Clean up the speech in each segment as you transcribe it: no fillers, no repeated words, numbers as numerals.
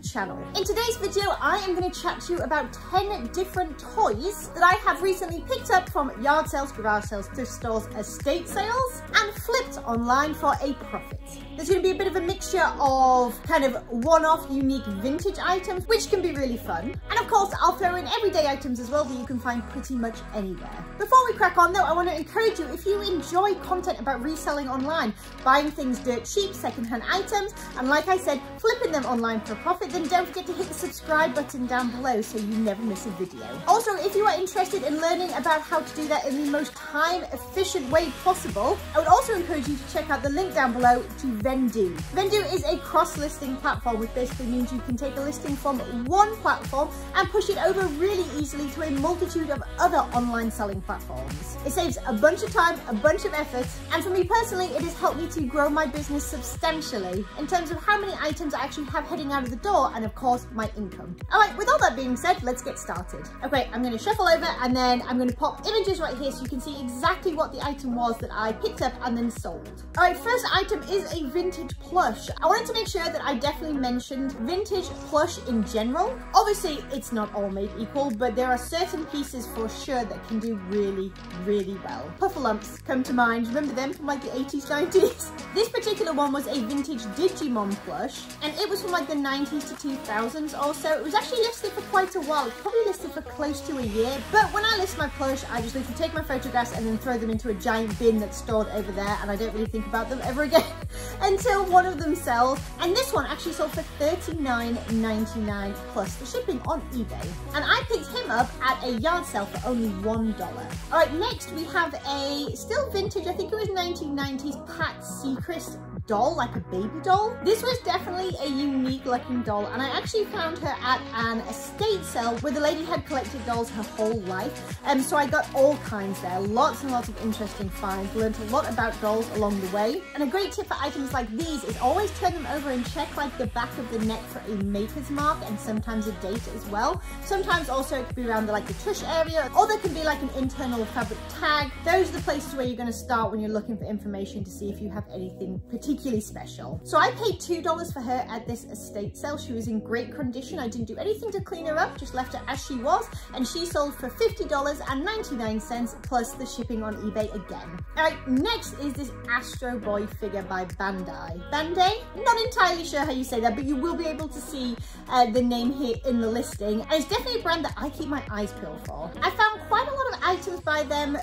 channel. In today's video, I am going to chat to you about 10 different toys that I have recently picked up from yard sales, garage sales, thrift stores, estate sales, and flipped online for a profit. There's going to be a bit of a mixture of kind of one-off unique vintage items, which can be really fun. And of course, I'll throw in everyday items as well that you can find pretty much anywhere. Before we crack on though, I want to encourage you, if you enjoy content about reselling online, buying things dirt cheap, secondhand items, and like I said, flipping them online for a profit, then don't forget to hit the subscribe button down below so you never miss a video. Also, if you are interested in learning about how to do that in the most time efficient way possible, I would also encourage you to check out the link down below to Vendoo. Vendoo is a cross-listing platform, which basically means you can take a listing from one platform and push it over really easily to a multitude of other online selling platforms. It saves a bunch of time, a bunch of effort, and for me personally, it has helped me to grow my business substantially in terms of how many items I actually have heading out of the door and of course my income. All right, with all that being said, let's get started. Okay, I'm going to shuffle over and then I'm going to pop images right here so you can see exactly what the item was that I picked up and then sold. All right, first item is a vintage plush. I wanted to make sure that I definitely mentioned vintage plush in general. Obviously, it's not all made equal, but there are certain pieces for sure that can do really, really well. Puffalumps come to mind. Remember them from like the 80s, 90s? This particular one was a vintage Digimon plush, and it was from like the 90s to 2000s or so. It was actually listed for quite a while. It's probably listed for close to a year, but when I list my plush, I just literally take my photographs and then throw them into a giant bin that's stored over there, and I don't really think about them ever again until one of them sells. And this one actually sold for $39.99 plus the shipping on eBay, and I picked him up at a yard sale for only $1. All right, next we have a still vintage, I think it was 1990s Pat Seacrest doll, like a baby doll. This was definitely a unique looking doll, and I actually found her at an estate sale where the lady had collected dolls her whole life, so I got all kinds there, lots and lots of interesting finds, learned a lot about dolls along the way. And a great tip for items like these is always turn them over and check like the back of the neck for a maker's mark and sometimes a date as well. Sometimes also it could be around the tush area, or there could be like an internal fabric tag. Those are the places where you're going to start when you're looking for information to see if you have anything particularly special. So I paid $2 for her at this estate sale. She was in great condition. I didn't do anything to clean her up, just left her as she was, and she sold for $50.99 plus the shipping on eBay again. All right, next is this Astro Boy figure by Bandai. Bandai? Not entirely sure how you say that, but you will be able to see the name here in the listing, and it's definitely a brand that I keep my eyes peeled for. I found quite a lot of items by them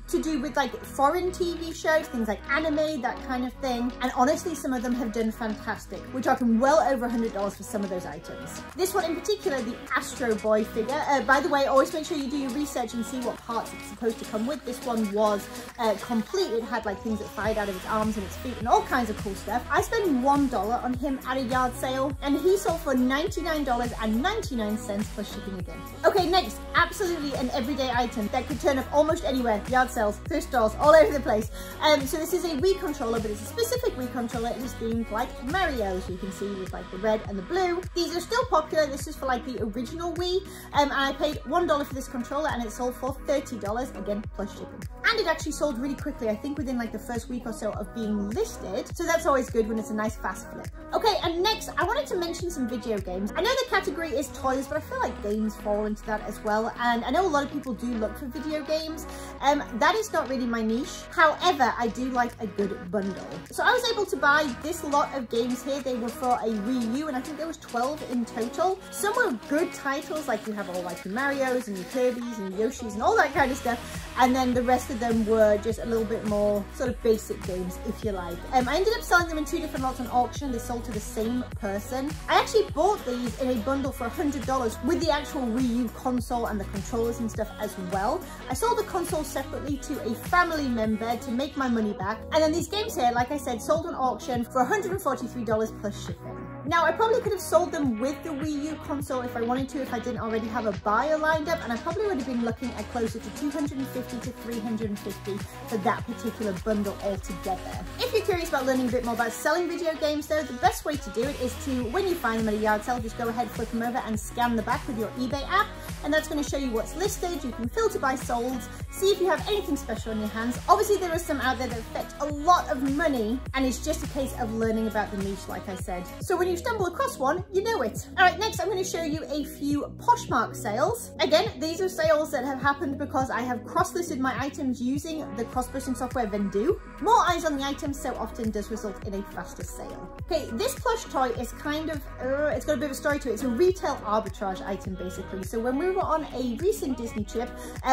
to do with like foreign TV shows, things like anime, that kind of thing, and honestly some of them have done fantastic. We're talking well over $100 for some of those items. This one in particular, the Astro Boy figure, by the way, always make sure you do your research and see what parts it's supposed to come with. This one was complete. It had like things that fired out of its arms and its feet and all kinds of cool stuff. I spent $1 on him at a yard sale, and he sold for $99.99 plus shipping again. Okay, next, absolutely an everyday item that could turn up almost anywhere. Yard sales, thrift stores, all over the place. So this is a Wii controller, but it's a specific Wii controller. It is themed like Mario, so you can see with like the red and the blue. These are still popular. This is for like the original Wii, and I paid $1 for this controller, and it sold for $30 again plus shipping. And it actually sold really quickly, I think within like the first week or so of being listed, so that's always good when it's a nice fast flip. Okay, and next I wanted to mention some video games. I know the category is toys, but I feel like games fall into that as well, and I know a lot of people do look for video games. That is not really my niche. However, I do like a good bundle. So I was able to buy this lot of games here. They were for a Wii U, and I think there was 12 in total. Some were good titles, like you have all like your Marios and your Kirby's and Yoshi's and all that kind of stuff, and then the rest of them were just a little bit more sort of basic games, if you like. I ended up selling them in 2 different lots on auction. They sold to the same person. I actually bought these in a bundle for $100 with the actual Wii U console and the controllers and stuff as well. I sold the console separately to a family member to make my money back, and then these games here, like I said, sold on auction for $143 plus shipping. Now, I probably could have sold them with the Wii U console if I wanted to, if I didn't already have a buyer lined up, and I probably would have been looking at closer to $250 to $350 for that particular bundle altogether. If you're curious about learning a bit more about selling video games though, the best way to do it is to, when you find them at a yard sale, just go ahead, flip them over and scan the back with your eBay app, and that's going to show you what's listed. You can filter by sold, see if you have anything special in your hands. Obviously there are some out there that fetch a lot of money, and it's just a case of learning about the niche, like I said. So when you stumble across one, you know it. All right, next I'm going to show you a few Poshmark sales. Again, these are sales that have happened because I have cross-listed my items using the cross-posting software Vendoo. More eyes on the items so often does result in a faster sale. Okay, this plush toy is kind of, it's got a bit of a story to it. It's a retail arbitrage item basically. So when we were on a recent Disney trip,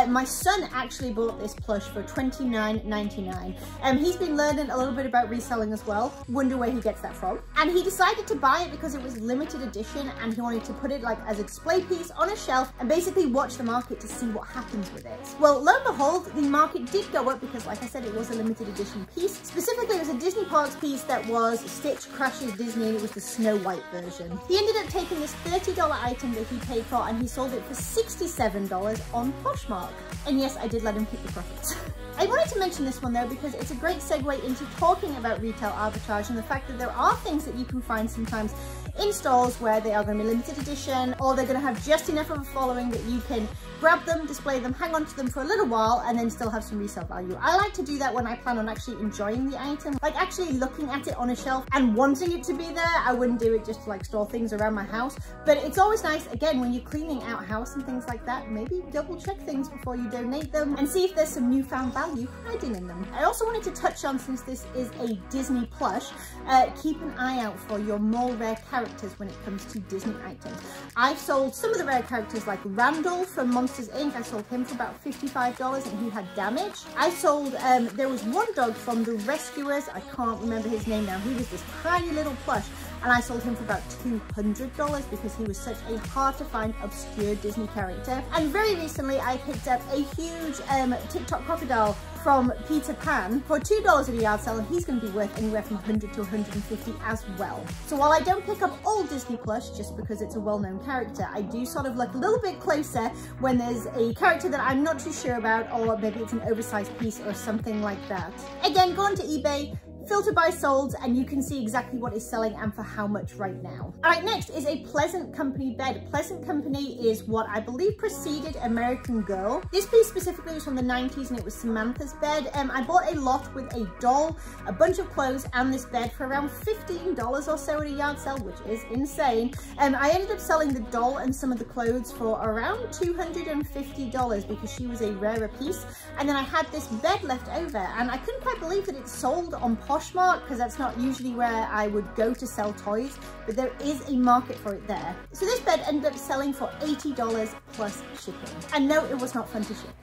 my son actually bought this plush for $29.99. He's been learning a little bit about reselling as well. Wonder where he gets that from. And he decided to buy it because it was limited edition and he wanted to put it like as a display piece on a shelf and basically watch the market to see what happens with it. Well, lo and behold, the market did go up because, like I said, it was a limited edition piece. Specifically, it was a Disney Parks piece that was Stitch Crashes Disney, and it was the Snow White version. He ended up taking this $30 item that he paid for and he sold it for $67 on Poshmark. And yes, I did let him keep the profits. I wanted to mention this one though because it's a great segue into talking about retail arbitrage and the fact that there are things that you can find sometimes in stores where they are going to be limited edition, or they're going to have just enough of a following that you can grab them, display them, hang on to them for a little while, and then still have some resale value. I like to do that when I plan on actually enjoying the item, like actually looking at it on a shelf and wanting it to be there. I wouldn't do it just to like store things around my house, but it's always nice, again, when you're cleaning out a house and things like that, maybe double check things before you donate them and see if there's some newfound value hiding in them. I also wanted to touch on, since this is a Disney plush, keep an eye out for your more rare characters when it comes to Disney items. I've sold some of the rare characters like Randall from Monsters Inc. I sold him for about $55 and he had damage. I sold, there was one dog from The Rescuers, I can't remember his name now, he was this tiny little plush, and I sold him for about $200 because he was such a hard to find obscure Disney character. And very recently I picked up a huge TikTok crocodile from Peter Pan for $2 at a yard sale, and he's going to be worth anywhere from $100 to $150 as well. So while I don't pick up all Disney plush just because it's a well-known character, I do sort of look a little bit closer when there's a character that I'm not too sure about, or maybe it's an oversized piece or something like that. Again, go onto eBay, filter by sold, and you can see exactly what is selling and for how much right now. All right, next is a Pleasant Company bed. Pleasant Company is what I believe preceded American Girl. This piece specifically was from the 90s and it was Samantha's bed. I bought a lot with a doll, a bunch of clothes, and this bed for around $15 or so at a yard sale, which is insane. I ended up selling the doll and some of the clothes for around $250 because she was a rarer piece. And then I had this bed left over and I couldn't quite believe that it sold on Poshmark because that's not usually where I would go to sell toys, but there is a market for it there. So this bed ended up selling for $80 plus shipping. And no, it was not fun to ship.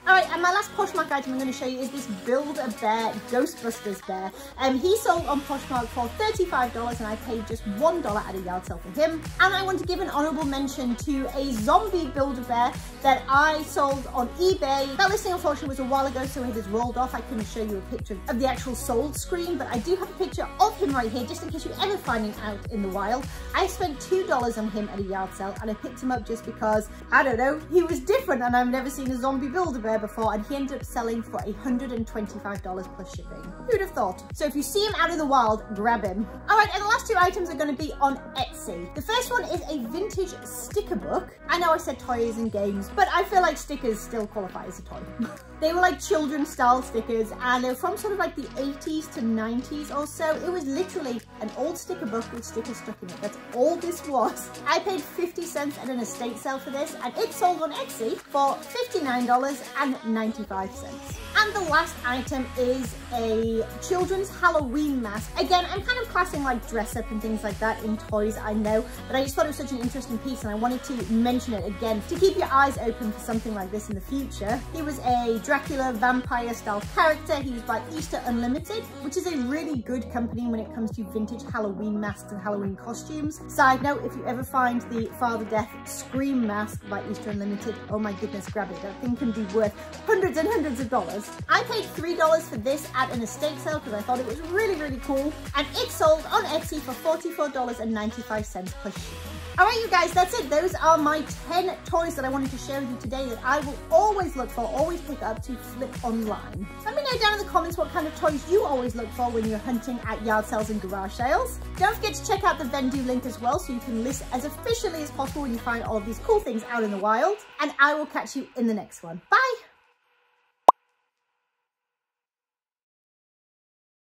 All right, and my last Poshmark item I'm going to show you is this Build-A-Bear Ghostbusters bear. He sold on Poshmark for $35 and I paid just $1 at a yard sale for him. And I want to give an honorable mention to a zombie Build-A-Bear that I sold on eBay. That listing unfortunately was a while ago, so it has rolled off. I couldn't show you a picture of the actual sold screen, but I do have a picture of him right here just in case you ever find him out in the wild. I spent $2 on him at a yard sale and I picked him up just because, I don't know, he was different and I've never seen a zombie Build-A-Bear before, and he ended up selling for $125 plus shipping. Who'd have thought? So if you see him out in the wild, grab him. All right, and the last two items are going to be on Etsy. The first one is a vintage sticker book. I know I said toys and games, but I feel like stickers still qualify as a toy. They were like children's style stickers and they're from sort of like the 80s to 90s or so. It was literally an old sticker book with stickers stuck in it. That's all this was. I paid 50 cents at an estate sale for this and it sold on Etsy for $59.95. And the last item is a children's Halloween mask. Again, I'm kind of classing like dress up and things like that in toys, I know, but I just thought it was such an interesting piece and I wanted to mention it again to keep your eyes open for something like this in the future. He was a Dracula vampire style character. He was by Easter Unlimited, which is a really good company when it comes to vintage Halloween masks and Halloween costumes. Side note, if you ever find the Father Death Scream mask by Easter Unlimited, oh my goodness, grab it. That thing can be worth hundreds and hundreds of dollars. I paid $3 for this at an estate sale because I thought it was really, really cool. And it sold on Etsy for $44.95 plus shipping. All right, you guys, that's it. Those are my 10 toys that I wanted to share with you today that I will always look for, always pick up to flip online. Let me know down in the comments what kind of toys you always look for when you're hunting at yard sales and garage sales. Don't forget to check out the Vendu link as well so you can list as efficiently as possible when you find all of these cool things out in the wild. And I will catch you in the next one. Bye.